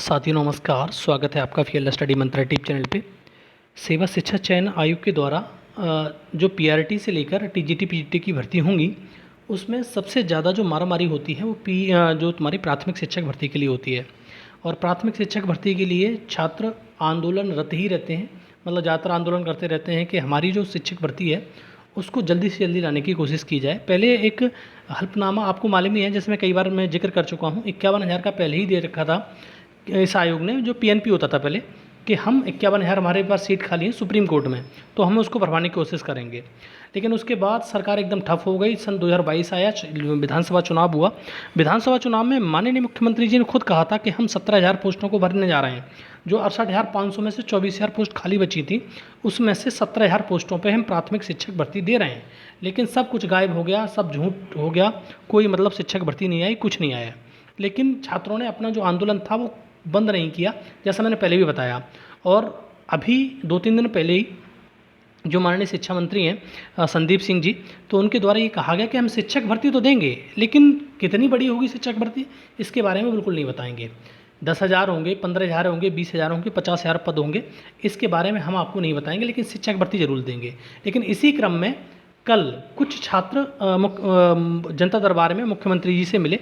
साथियों नमस्कार, स्वागत है आपका फील्ड स्टडी मंत्रा यूट्यूब चैनल पे। सेवा शिक्षा चयन आयोग के द्वारा जो पीआरटी से लेकर टीजीटी पीजीटी की भर्ती होंगी, उसमें सबसे ज़्यादा जो मारामारी होती है वो जो तुम्हारी प्राथमिक शिक्षक भर्ती के लिए होती है। और प्राथमिक शिक्षक भर्ती के लिए छात्र आंदोलनरत ही रहते हैं, मतलब ज़्यादातर आंदोलन करते रहते हैं कि हमारी जो शिक्षक भर्ती है उसको जल्दी से जल्दी लाने की कोशिश की जाए। पहले एक हल्फनामा आपको मालूम ही है, जैसे मैं कई बार मैं जिक्र कर चुका हूँ, 51,000 का पहले ही दे रखा था इस आयोग ने, जो पीएनपी होता था पहले, कि हम 51,000 हमारे पास सीट खाली है सुप्रीम कोर्ट में, तो हम उसको भरवाने की कोशिश करेंगे। लेकिन उसके बाद सरकार एकदम ठप हो गई। सन 2022 आया, विधानसभा चुनाव हुआ। विधानसभा चुनाव में माननीय मुख्यमंत्री जी ने खुद कहा था कि हम 17,000 पोस्टों को भरने जा रहे हैं। जो 68,500 में से 24,000 पोस्ट खाली बची थी, उसमें से 17,000 पोस्टों पर हम प्राथमिक शिक्षक भर्ती दे रहे हैं। लेकिन सब कुछ गायब हो गया, सब झूठ हो गया, कोई मतलब शिक्षक भर्ती नहीं आई, कुछ नहीं आया। लेकिन छात्रों ने अपना जो आंदोलन था वो बंद नहीं किया, जैसा मैंने पहले भी बताया। और अभी 2-3 दिन पहले ही जो माननीय शिक्षा मंत्री हैं संदीप सिंह जी, तो उनके द्वारा ये कहा गया कि हम शिक्षक भर्ती तो देंगे, लेकिन कितनी बड़ी होगी शिक्षक भर्ती इसके बारे में बिल्कुल नहीं बताएंगे। 10,000 होंगे, 15,000 होंगे, 20,000 होंगे, 50,000 पद होंगे, इसके बारे में हम आपको नहीं बताएंगे, लेकिन शिक्षक भर्ती जरूर देंगे। लेकिन इसी क्रम में कल कुछ छात्र जनता दरबार में मुख्यमंत्री जी से मिले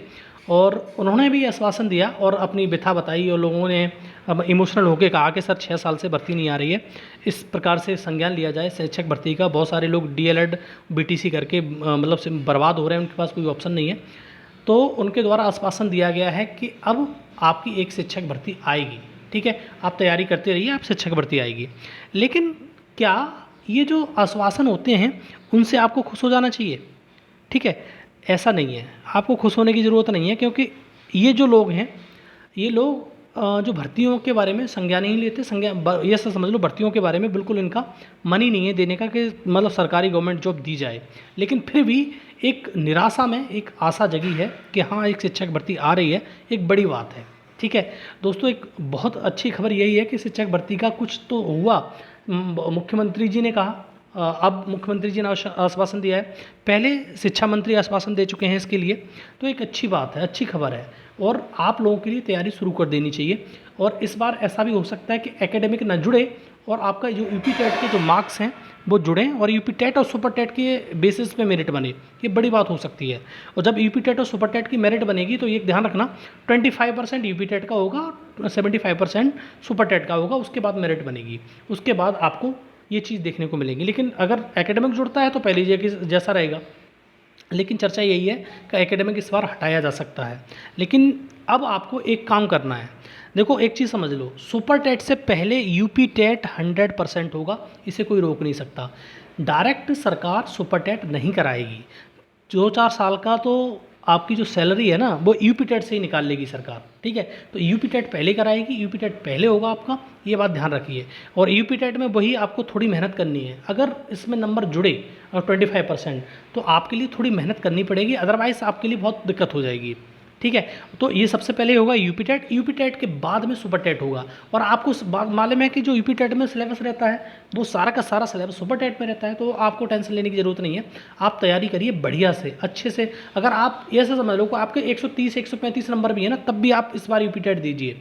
और उन्होंने भी आश्वासन दिया और अपनी व्यथा बताई, और लोगों ने अब इमोशनल होकर कहा कि सर 6 साल से भर्ती नहीं आ रही है, इस प्रकार से संज्ञान लिया जाए शिक्षक भर्ती का। बहुत सारे लोग डीएलएड बीटीसी करके मतलब से बर्बाद हो रहे हैं, उनके पास कोई ऑप्शन नहीं है। तो उनके द्वारा आश्वासन दिया गया है कि अब आपकी एक शिक्षक भर्ती आएगी, ठीक है, आप तैयारी करते रहिए, आप शिक्षक भर्ती आएगी। लेकिन क्या ये जो आश्वासन होते हैं उनसे आपको खुश हो जाना चाहिए? ठीक है, ऐसा नहीं है, आपको खुश होने की ज़रूरत नहीं है, क्योंकि ये जो लोग हैं, ये लोग जो भर्तियों के बारे में संज्ञान नहीं लेते। ये समझ लो भर्तियों के बारे में बिल्कुल इनका मन ही नहीं है देने का कि मतलब सरकारी गवर्नमेंट जॉब दी जाए। लेकिन फिर भी एक निराशा में एक आशा जगी है कि हाँ, एक शिक्षक भर्ती आ रही है, एक बड़ी बात है। ठीक है दोस्तों, एक बहुत अच्छी खबर यही है कि शिक्षक भर्ती का कुछ तो हुआ। मुख्यमंत्री जी ने कहा, अब मुख्यमंत्री जी ने आश्वासन दिया है, पहले शिक्षा मंत्री आश्वासन दे चुके हैं इसके लिए, तो एक अच्छी बात है, अच्छी खबर है। और आप लोगों के लिए तैयारी शुरू कर देनी चाहिए। और इस बार ऐसा भी हो सकता है कि एकेडमिक न जुड़े और आपका जो यूपी टेट के जो मार्क्स हैं वो जुड़ें और यूपी टेट और सुपर टेट के बेसिस पे मेरिट बने, ये बड़ी बात हो सकती है। और जब यूपी टेट और सुपर टेट की मेरिट बनेगी तो ये ध्यान रखना, 25% यूपी टेट का होगा, 75% सुपर टेट का होगा, उसके बाद मेरिट बनेगी, उसके बाद आपको ये चीज़ देखने को मिलेगी। लेकिन अगर एकेडमिक जुड़ता है तो पहले जैसा रहेगा। लेकिन चर्चा यही है कि एकेडमिक इस बार हटाया जा सकता है। लेकिन अब आपको एक काम करना है, देखो एक चीज़ समझ लो, सुपर टेट से पहले यूपी टेट 100% होगा, इसे कोई रोक नहीं सकता। डायरेक्ट सरकार सुपर टेट नहीं कराएगी। 2-4 साल का तो आपकी जो सैलरी है ना वो यूपी टेट से ही निकाल लेगी सरकार, ठीक है। तो यूपी टेट पहले कराएगी, यूपी टेट पहले होगा आपका, ये बात ध्यान रखिए। और यूपी टेट में वही आपको थोड़ी मेहनत करनी है। अगर इसमें नंबर जुड़े और 25% तो आपके लिए थोड़ी मेहनत करनी पड़ेगी, अदरवाइज़ आपके लिए बहुत दिक्कत हो जाएगी, ठीक है। तो ये सबसे पहले होगा यूपी टेट, यूपी टेट के बाद में सुपर टेट होगा। और आपको बात मालूम है कि जो यूपी टेट में सिलेबस रहता है वो सारा का सारा सिलेबस सुपर टेट में रहता है, तो आपको टेंशन लेने की ज़रूरत नहीं है। आप तैयारी करिए बढ़िया से, अच्छे से। अगर आप ऐसे समझ लो कि आपके 130-135 नंबर भी है ना, तब भी आप इस बार यूपी टेट दीजिए।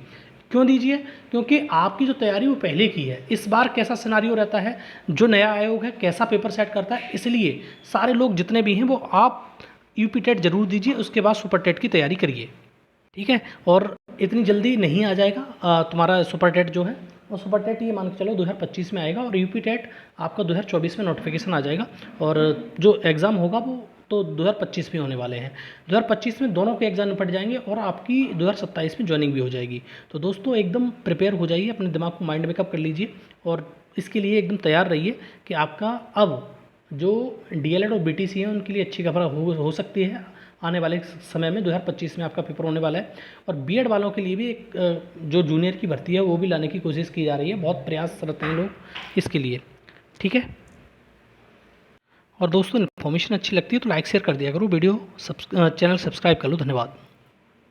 क्यों दीजिए? क्योंकि आपकी जो तैयारी वो पहले की है। इस बार कैसा सिनारियो रहता है, जो नया आयोग है कैसा पेपर सेट करता है, इसलिए सारे लोग जितने भी हैं वो आप यूपी टेट जरूर दीजिए, उसके बाद सुपर टेट की तैयारी करिए, ठीक है। और इतनी जल्दी नहीं आ जाएगा तुम्हारा सुपर टेट जो है, और सुपर टेट ये मान के चलो 2025 में आएगा, और यूपी टेट आपका 2024 में नोटिफिकेशन आ जाएगा। और जो एग्ज़ाम होगा वो तो 2025 में होने वाले हैं। 2025 में दोनों के एग्ज़ाम निपट जाएंगे और आपकी 2027 में ज्वाइनिंग भी हो जाएगी। तो दोस्तों एकदम प्रिपेयर हो जाइए, अपने दिमाग को माइंड मेकअप कर लीजिए, और इसके लिए एकदम तैयार रहिए कि आपका अब जो डीएलएड और बीटीसी हैं उनके लिए अच्छी खबर हो सकती है। आने वाले समय में 2025 में आपका पेपर होने वाला है। और बीएड वालों के लिए भी एक जो जूनियर की भर्ती है वो भी लाने की कोशिश की जा रही है, बहुत प्रयासरत हैं लोग इसके लिए, ठीक है। और दोस्तों इन्फॉर्मेशन अच्छी लगती है तो लाइक शेयर कर दिया करो, वीडियो चैनल सब्सक्राइब कर लो। धन्यवाद।